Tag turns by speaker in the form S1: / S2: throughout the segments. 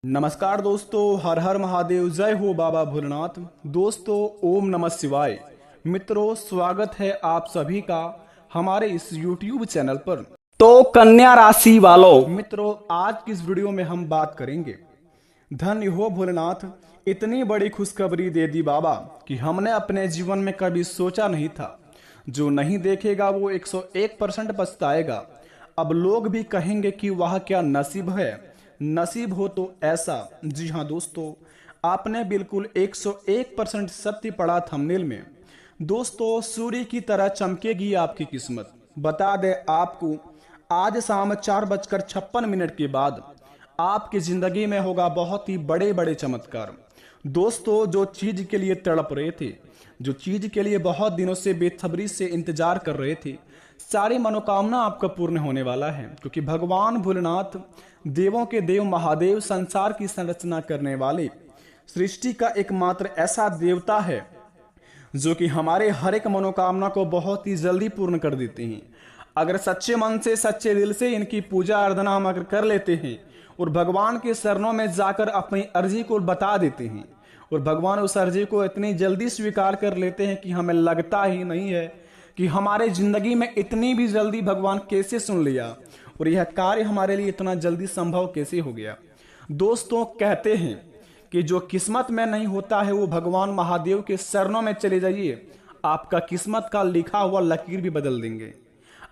S1: नमस्कार दोस्तों, हर हर महादेव, जय हो बाबा भोलेनाथ। दोस्तों, ओम नमः शिवाय। मित्रों, स्वागत है आप सभी का हमारे इस YouTube चैनल पर। तो कन्या राशि वालों, मित्रों, आज की इस वीडियो में हम बात करेंगे। धन्य हो भोलेनाथ, इतनी बड़ी खुशखबरी दे दी बाबा कि हमने अपने जीवन में कभी सोचा नहीं था। जो नहीं देखेगा वो 101% पछताएगा। अब लोग भी कहेंगे कि वह क्या नसीब है, नसीब हो तो ऐसा। जी हाँ दोस्तों, आपने बिल्कुल 101% सत्य पढ़ा थंबनेल में। दोस्तों, सूर्य की तरह चमकेगी आपकी किस्मत। बता दें आपको, आज शाम 4:56 के बाद आपकी जिंदगी में होगा बहुत ही बड़े बड़े चमत्कार। दोस्तों, जो चीज के लिए तड़प रहे थे, जो चीज के लिए बहुत दिनों से बेसब्री से इंतजार कर रहे थे, सारी मनोकामना आपका पूर्ण होने वाला है। क्योंकि भगवान भोलेनाथ, देवों के देव महादेव, संसार की संरचना करने वाले, सृष्टि का एकमात्र ऐसा देवता है जो कि हमारे हर एक मनोकामना को बहुत ही जल्दी पूर्ण कर देते हैं। अगर सच्चे मन से, सच्चे दिल से इनकी पूजा आराधना हम अगर कर लेते हैं और भगवान के शरणों में जाकर अपनी अर्जी को बता देते हैं और भगवान उस अर्जी को इतनी जल्दी स्वीकार कर लेते हैं कि हमें लगता ही नहीं है कि हमारे जिंदगी में इतनी भी जल्दी भगवान कैसे सुन लिया और यह कार्य हमारे लिए इतना जल्दी संभव कैसे हो गया। दोस्तों, कहते हैं कि जो किस्मत में नहीं होता है वो भगवान महादेव के शरणों में चले जाइए, आपका किस्मत का लिखा हुआ लकीर भी बदल देंगे।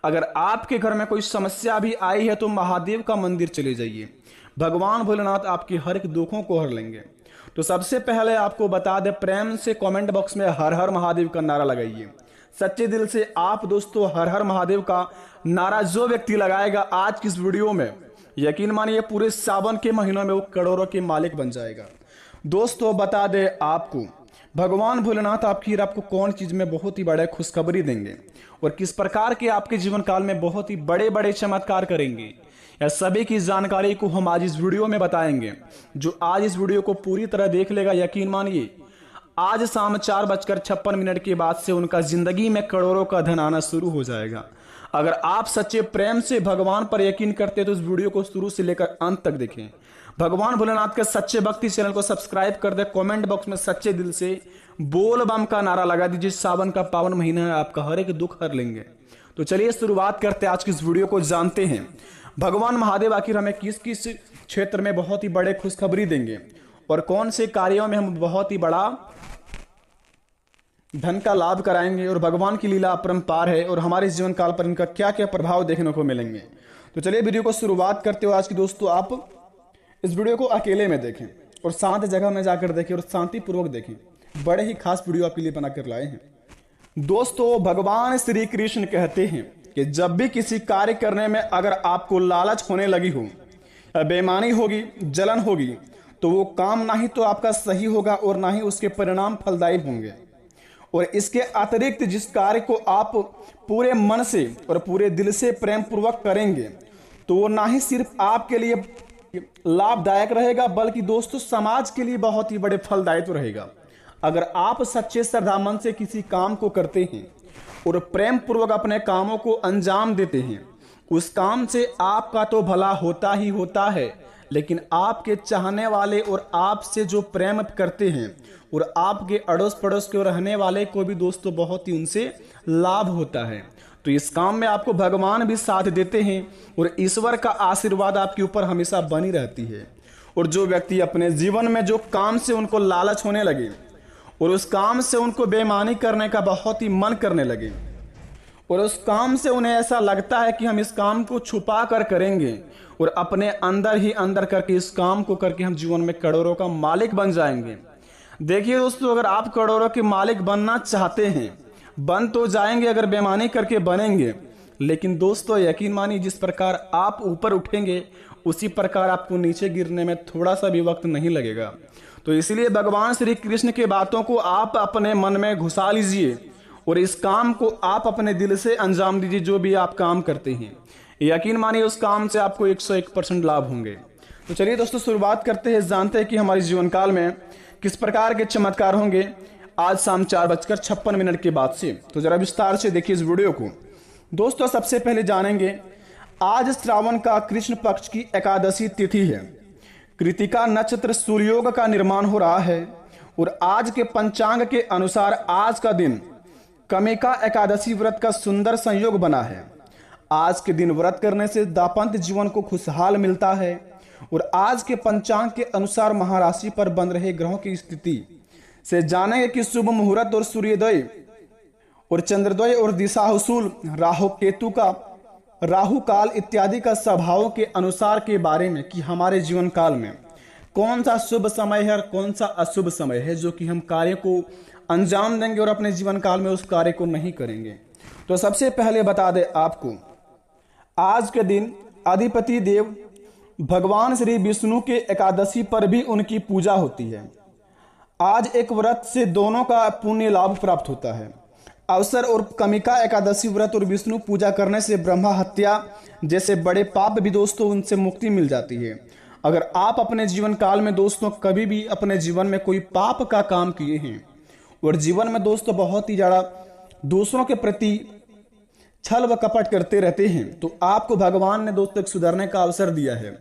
S1: अगर आपके घर में कोई समस्या भी आई है तो महादेव का मंदिर चले जाइए, भगवान भोलेनाथ आपके हर एक दुखों को हर लेंगे। तो सबसे पहले आपको बता दें, प्रेम से कमेंट बॉक्स में हर हर महादेव का नारा लगाइए। सच्चे दिल से आप दोस्तों हर हर महादेव का नारा जो व्यक्ति लगाएगा आज की इस वीडियो में, यकीन मानिए पूरे सावन के महीनों में वो करोड़ों के मालिक बन जाएगा। दोस्तों, बता दे आपको, भगवान भोलेनाथ आपको कौन चीज में बहुत ही बड़े खुशखबरी देंगे और किस प्रकार के आपके जीवन काल में बहुत ही बड़े बड़े चमत्कार करेंगे, या सभी की जानकारी को हम आज इस वीडियो में बताएंगे। जो आज इस वीडियो को पूरी तरह देख लेगा, यकीन मानिए आज शाम 4:56 के बाद से उनका जिंदगी में करोड़ों का धन आना शुरू हो जाएगा। अगर आप सच्चे प्रेम से भगवान पर यकीन करते हैं तो इस वीडियो को शुरू से लेकर अंत तक देखें। भगवान भोलेनाथ के सच्चे भक्ति चैनल को सब्सक्राइब कर दे। कमेंट बॉक्स में सच्चे दिल से बोल बम का नारा लगा दीजिए। सावन का पावन महीना है, आपका हर एक दुख हर लेंगे। तो चलिए शुरुआत करते हैं आज की इस वीडियो को, जानते हैं भगवान महादेव आखिर हमें किस किस क्षेत्र में बहुत ही बड़े खुशखबरी देंगे और कौन से कार्यों में हम बहुत ही बड़ा धन का लाभ कराएंगे और भगवान की लीला अपरंपार है और हमारे जीवन काल पर इनका क्या क्या प्रभाव देखने को मिलेंगे। तो चलिए वीडियो को शुरुआत करते हो। आज की दोस्तों, आप इस वीडियो को अकेले में देखें और शांत जगह में जाकर देखें और शांतिपूर्वक देखें। बड़े ही खास वीडियो आपके लिए बनाकर लाए हैं। दोस्तों, भगवान श्री कृष्ण कहते हैं कि जब भी किसी कार्य करने में अगर आपको लालच होने लगी हो या बेईमानी होगी, जलन होगी, तो वो काम ना ही तो आपका सही होगा और ना ही उसके परिणाम फलदायी होंगे। और इसके अतिरिक्त जिस कार्य को आप पूरे मन से और पूरे दिल से प्रेम पूर्वक करेंगे तो वो ना ही सिर्फ आपके लिए लाभदायक रहेगा बल्कि दोस्तों समाज के लिए बहुत ही बड़े फलदायित्व रहेगा। अगर आप सच्चे श्रद्धा मन से किसी काम को करते हैं और प्रेम पूर्वक अपने कामों को अंजाम देते हैं, उस काम से आपका तो भला होता ही होता है, लेकिन आपके चाहने वाले और आपसे जो प्रेम करते हैं और आपके अड़ोस पड़ोस के रहने वाले को भी दोस्तों बहुत ही उनसे लाभ होता है। तो इस काम में आपको भगवान भी साथ देते हैं और ईश्वर का आशीर्वाद आपके ऊपर हमेशा बनी रहती है। और जो व्यक्ति अपने जीवन में जो काम से उनको लालच होने लगे और उस काम से उनको बेईमानी करने का बहुत ही मन करने लगे और उस काम से उन्हें ऐसा लगता है कि हम इस काम को छुपा कर करेंगे और अपने अंदर ही अंदर करके इस काम को करके हम जीवन में करोड़ों का मालिक बन जाएंगे। देखिए दोस्तों, अगर आप करोड़ों के मालिक बनना चाहते हैं, बन तो जाएंगे, अगर बेईमानी करके बनेंगे, लेकिन दोस्तों यकीन मानिए जिस प्रकार आप ऊपर उठेंगे उसी प्रकार आपको नीचे गिरने में थोड़ा सा भी वक्त नहीं लगेगा। तो इसलिए भगवान श्री कृष्ण की बातों को आप अपने मन में घुसा लीजिए और इस काम को आप अपने दिल से अंजाम दीजिए। जो भी आप काम करते हैं, यकीन मानिए उस काम से आपको 101% लाभ होंगे। तो चलिए दोस्तों शुरुआत करते हैं, जानते हैं कि हमारे जीवन काल में किस प्रकार के चमत्कार होंगे आज शाम 4:56 के बाद से। तो जरा विस्तार से देखिए इस वीडियो को। दोस्तों, सबसे पहले जानेंगे, आज श्रावण का कृष्ण पक्ष की एकादशी तिथि है। कृतिका नक्षत्र सूर्योग का निर्माण हो रहा है और आज के पंचांग के अनुसार आज का दिन कमिका एकादशी व्रत का सुंदर संयोग बना है। आज के दिन व्रत करने से दाम्पत्य जीवन को खुशहाल मिलता है और आज के पंचांग के अनुसार महाराशि पर बन रहे ग्रहों की स्थिति से जानेंगे कि शुभ मुहूर्त और सूर्योदय और चंद्रोदय और दिशाहुसूल राहु काल इत्यादि का स्वभाव के अनुसार के बारे में कि हमारे जीवन काल में कौन सा शुभ समय है और कौन सा अशुभ समय है जो कि हम कार्य को अंजाम देंगे और अपने जीवन काल में उस कार्य को नहीं करेंगे। तो सबसे पहले बता दें आपको, आज के दिन अधिपति देव भगवान श्री विष्णु के एकादशी पर भी उनकी पूजा होती है। आज एक व्रत से दोनों का पुण्य लाभ प्राप्त होता है। अवसर और कमिका एकादशी व्रत और विष्णु पूजा करने से ब्रह्मा हत्या जैसे बड़े पाप भी दोस्तों उनसे मुक्ति मिल जाती है। अगर आप अपने जीवन काल में दोस्तों कभी भी अपने जीवन में कोई पाप का काम किए हैं और जीवन में दोस्तों बहुत ही ज़्यादा दूसरों के प्रति छल व कपट करते रहते हैं तो आपको भगवान ने दोस्तों सुधरने का अवसर दिया है।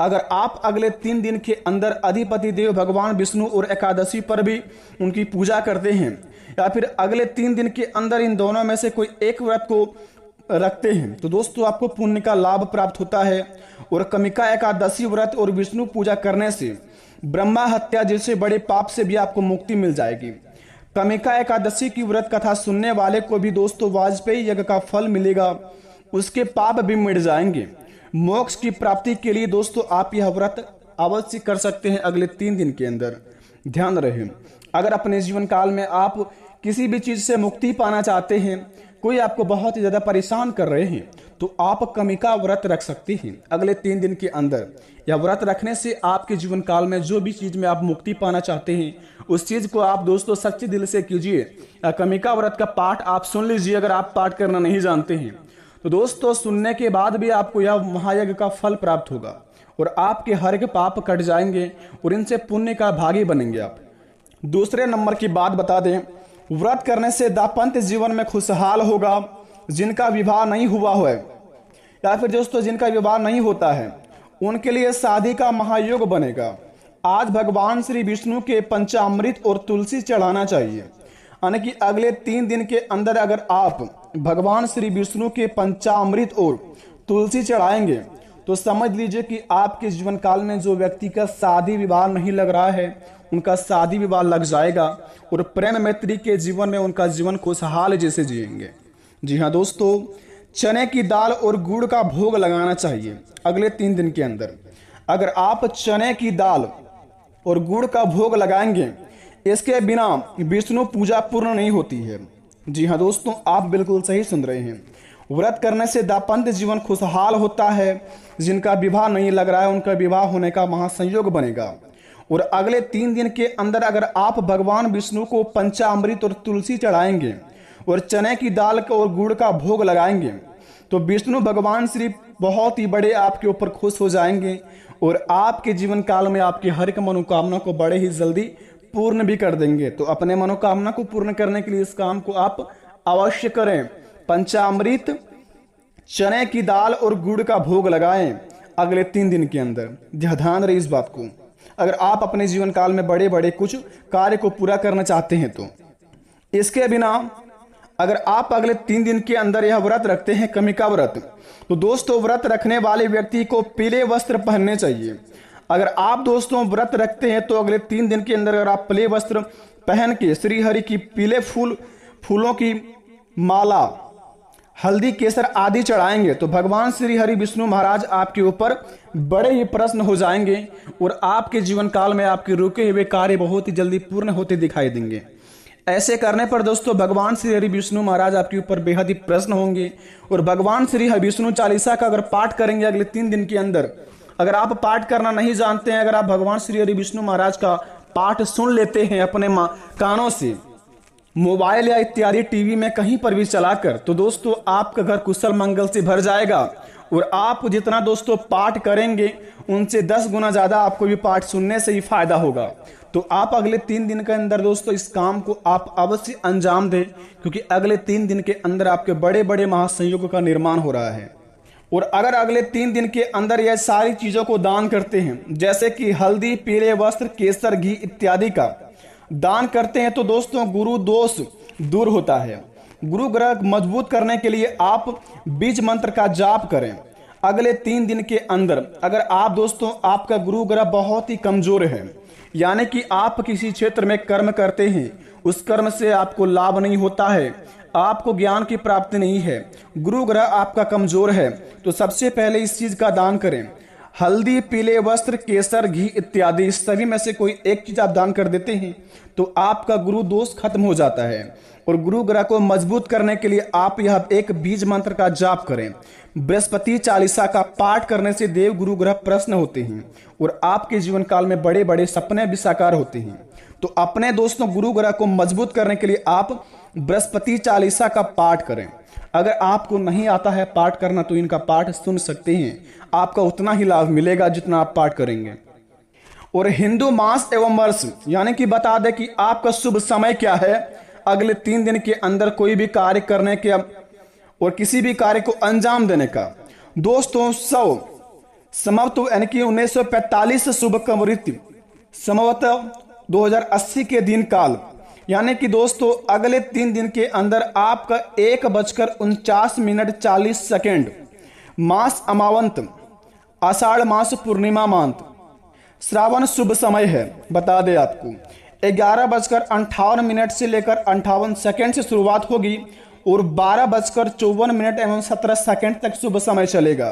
S1: अगर आप अगले 3 दिन के अंदर अधिपति देव भगवान विष्णु और एकादशी पर भी उनकी पूजा करते हैं या फिर अगले 3 दिन के अंदर इन दोनों में से कोई एक व्रत को रखते हैं तो दोस्तों आपको पुण्य का लाभ प्राप्त होता है। और कमिका एकादशी व्रत और विष्णु पूजा करने से ब्रह्मा हत्या जैसे बड़े पाप से भी आपको मुक्ति मिल जाएगी। कमिका एकादशी की व्रत कथा सुनने वाले को भी दोस्तों वाजपेयी यज्ञ का फल मिलेगा, उसके पाप भी मिट जाएंगे। मोक्ष की प्राप्ति के लिए दोस्तों आप यह व्रत अवश्य कर सकते हैं अगले 3 दिन के अंदर। ध्यान रहे, अगर अपने जीवन काल में आप किसी भी चीज से मुक्ति पाना चाहते हैं, कोई आपको बहुत ही ज्यादा परेशान कर रहे हैं तो आप कमिका व्रत रख सकते हैं अगले 3 दिन के अंदर। यह व्रत रखने से आपके जीवन काल में जो भी चीज में आप मुक्ति पाना चाहते हैं उस चीज को आप दोस्तों सच्चे दिल से कीजिए। कमिका व्रत का पाठ आप सुन लीजिए अगर आप पाठ करना नहीं जानते हैं तो दोस्तों सुनने के बाद भी आपको यह महायज्ञ का फल प्राप्त होगा और आपके हर एक पाप कट जाएंगे और इनसे पुण्य का भागी बनेंगे आप। दूसरे नंबर की बात बता दें, व्रत करने से दाम्पत्य जीवन में खुशहाल होगा। जिनका विवाह नहीं हुआ है या फिर दोस्तों जिनका विवाह नहीं होता है उनके लिए शादी का महायोग बनेगा। आज भगवान श्री विष्णु के पंचामृत और तुलसी चढ़ाना चाहिए, यानी कि अगले 3 दिन के अंदर अगर आप भगवान श्री विष्णु के पंचामृत और तुलसी चढ़ाएंगे तो समझ लीजिए कि आपके जीवन काल में जो व्यक्ति का शादी विवाह नहीं लग रहा है उनका शादी विवाह लग जाएगा और प्रेम मैत्री के जीवन में उनका जीवन खुशहाल जैसे जिएंगे। जी हाँ दोस्तों, चने की दाल और गुड़ का भोग लगाना चाहिए अगले 3 दिन के अंदर। अगर आप चने की दाल और गुड़ का भोग लगाएंगे इसके बिना विष्णु पूजा पूर्ण नहीं होती है। जी हाँ दोस्तों, आप बिल्कुल सही सुन रहे हैं। व्रत करने से दाम्पत्य जीवन खुशहाल होता है। जिनका विवाह नहीं लग रहा है उनका विवाह होने का महासंयोग बनेगा। और अगले 3 दिन के अंदर अगर आप भगवान विष्णु को पंचामृत और तुलसी चढ़ाएंगे और चने की दाल और गुड़ का भोग लगाएंगे तो विष्णु भगवान श्री बहुत ही बड़े आपके ऊपर खुश हो जाएंगे और आपके जीवन काल में आपकी हर एक मनोकामना को बड़े ही जल्दी पूर्ण भी कर देंगे। तो अपने मनोकामना को पूर्ण करने के लिए इस काम को आप अवश्य करें। पंचामृत, चने की दाल और गुड़ का भोग लगाएं अगले 3 दिन के अंदर। ध्यान रहे इस बात को। अगर आप अपने जीवन काल में बड़े बड़े कुछ कार्य को पूरा करना चाहते हैं तो इसके बिना अगर आप अगले 3 दिन के अंदर यह व्रत रखते हैं कमिका व्रत तो दोस्तों व्रत रखने वाले व्यक्ति को पीले वस्त्र पहनने चाहिए। अगर आप दोस्तों व्रत रखते हैं तो अगले 3 दिन के अंदर अगर आप पीले वस्त्र पहन के श्री हरि की पीले फूलों की माला, हल्दी, केसर आदि चढ़ाएंगे तो भगवान श्री हरि विष्णु महाराज आपके ऊपर बड़े ही प्रसन्न हो जाएंगे और आपके जीवन काल में आपके रुके हुए कार्य बहुत ही जल्दी पूर्ण होते दिखाई देंगे। ऐसे करने पर दोस्तों भगवान श्री हरि विष्णु महाराज आपके ऊपर बेहद ही प्रसन्न होंगे और भगवान श्री हरि विष्णु चालीसा का अगर पाठ करेंगे अगले 3 दिन के अंदर, अगर आप पाठ करना नहीं जानते हैं, अगर आप भगवान श्री हरि विष्णु महाराज का पाठ सुन लेते हैं अपने कानों से, मोबाइल या इत्यादि टीवी में कहीं पर भी चलाकर, तो दोस्तों आपका घर कुशल मंगल से भर जाएगा और आप जितना दोस्तों पाठ करेंगे उनसे 10 गुना ज्यादा आपको भी पाठ सुनने से ही फायदा होगा। तो आप अगले 3 दिन के अंदर दोस्तों इस काम को आप अवश्य अंजाम दें क्योंकि अगले 3 दिन के अंदर आपके बड़े बड़े महासंयोग का निर्माण हो रहा है। और अगर अगले 3 दिन के अंदर यह सारी चीजों को दान करते हैं, जैसे कि हल्दी, पीले वस्त्र, केसर, घी इत्यादि का दान करते हैं, तो दोस्तों गुरु दोष दूर होता है। गुरु ग्रह मजबूत करने के लिए आप बीज मंत्र का जाप करें। अगले 3 दिन के अंदर अगर आप दोस्तों आपका गुरु ग्रह बहुत ही कमजोर है, यानी कि आप किसी क्षेत्र में कर्म करते हैं, उस कर्म से आपको लाभ नहीं होता है, आपको ज्ञान की प्राप्ति नहीं है, गुरु ग्रह आपका कमजोर है, तो सबसे पहले इस चीज का दान करें। हल्दी, पीले वस्त्र, केसर, घी इत्यादि इस सभी में से कोई एक चीज आप दान कर देते हैं तो आपका गुरु दोष खत्म हो जाता है। और गुरु ग्रह को मजबूत करने के लिए आप यह एक बीज मंत्र का जाप करें। बृहस्पति चालीसा का पाठ करने से देव गुरु ग्रह प्रसन्न होते हैं और आपके जीवन काल में बड़े बड़े सपने भी साकार होते हैं। तो अपने दोस्तों गुरु ग्रह को मजबूत करने के लिए आप बृहस्पति चालीसा का पाठ करें। अगर आपको नहीं आता है पाठ करना तो इनका पाठ सुन सकते हैं, आपका उतना ही लाभ मिलेगा जितना आप पाठ करेंगे। और हिंदू मास एवं वर्ष यानी कि बता दें कि आपका शुभ समय क्या है अगले 3 दिन के अंदर कोई भी कार्य करने के और किसी भी कार्य को अंजाम देने का। दोस्तों समाप्त यानी कि 1945 शुभ कमृत संभवतः 2080 के दिन काल, यानी कि दोस्तों अगले 3 दिन के अंदर आपका 1:49:40 मास अमावंत, आषाढ़ मास पूर्णिमा मांत, श्रावण शुभ समय है। बता दें आपको 11:58 से लेकर 58 से शुरुआत होगी और 12:54 तक शुभ समय चलेगा,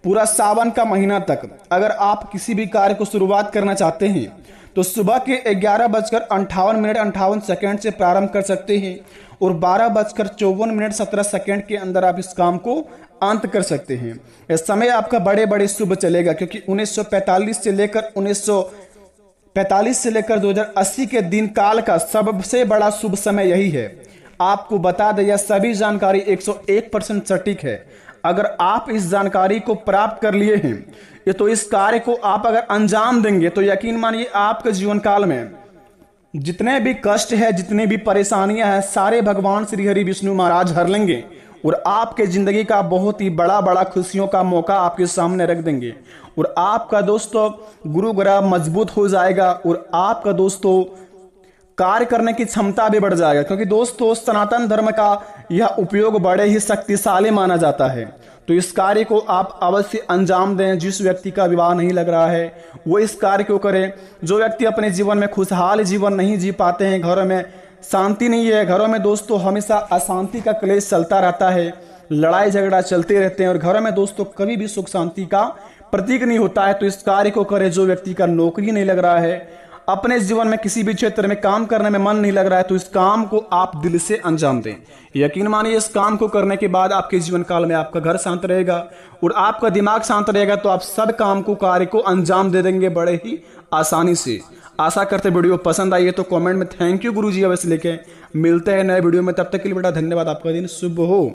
S1: पूरा सावन का महीना तक। अगर आप किसी भी कार्य को शुरुआत करना चाहते हैं तो सुबह के 11:58 से प्रारंभ कर सकते हैं और 12:54 के अंदर आप इस काम को अंत कर सकते हैं। इस समय आपका बड़े बड़े शुभ चलेगा, क्योंकि 1945 से लेकर 2080 के दिन काल का सबसे बड़ा शुभ समय यही है। आपको बता दें यह सभी जानकारी 101% सटीक है। अगर आप इस जानकारी को प्राप्त कर लिए हैं ये तो इस कार्य को आप अगर अंजाम देंगे तो यकीन मानिए आपके जीवन काल में जितने भी कष्ट है, जितनी भी परेशानियां हैं, सारे भगवान श्री हरि विष्णु महाराज हर लेंगे और आपके जिंदगी का बहुत ही बड़ा खुशियों का मौका आपके सामने रख देंगे। और आपका दोस्तों गुरु ग्रह मजबूत हो जाएगा और आपका दोस्तों कार्य करने की क्षमता भी बढ़ जाएगा, क्योंकि दोस्तों सनातन धर्म का यह उपयोग बड़े ही शक्तिशाली माना जाता है। तो इस कार्य को आप अवश्य अंजाम दें। जिस व्यक्ति का विवाह नहीं लग रहा है वो इस कार्य को करें। जो व्यक्ति अपने जीवन में खुशहाल जीवन नहीं जी पाते हैं, घरों में शांति नहीं है, घरों में दोस्तों हमेशा अशांति का क्लेश चलता रहता है, लड़ाई झगड़ा चलते रहते हैं और घरों में दोस्तों कभी भी सुख शांति का प्रतीक नहीं होता है, तो इस कार्य को करें। जो व्यक्ति का नौकरी नहीं लग रहा है, अपने जीवन में किसी भी क्षेत्र में काम करने में मन नहीं लग रहा है, तो इस काम को आप दिल से अंजाम दें। यकीन मानिए इस काम को करने के बाद आपके जीवन काल में आपका घर शांत रहेगा और आपका दिमाग शांत रहेगा, तो आप सब काम को कार्य को अंजाम दे देंगे बड़े ही आसानी से। आशा करते वीडियो पसंद आई है तो कमेंट में थैंक यू गुरुजी अवश्य लिखें। मिलते हैं नए वीडियो में, तब तक के लिए बेटा धन्यवाद। आपका दिन शुभ हो।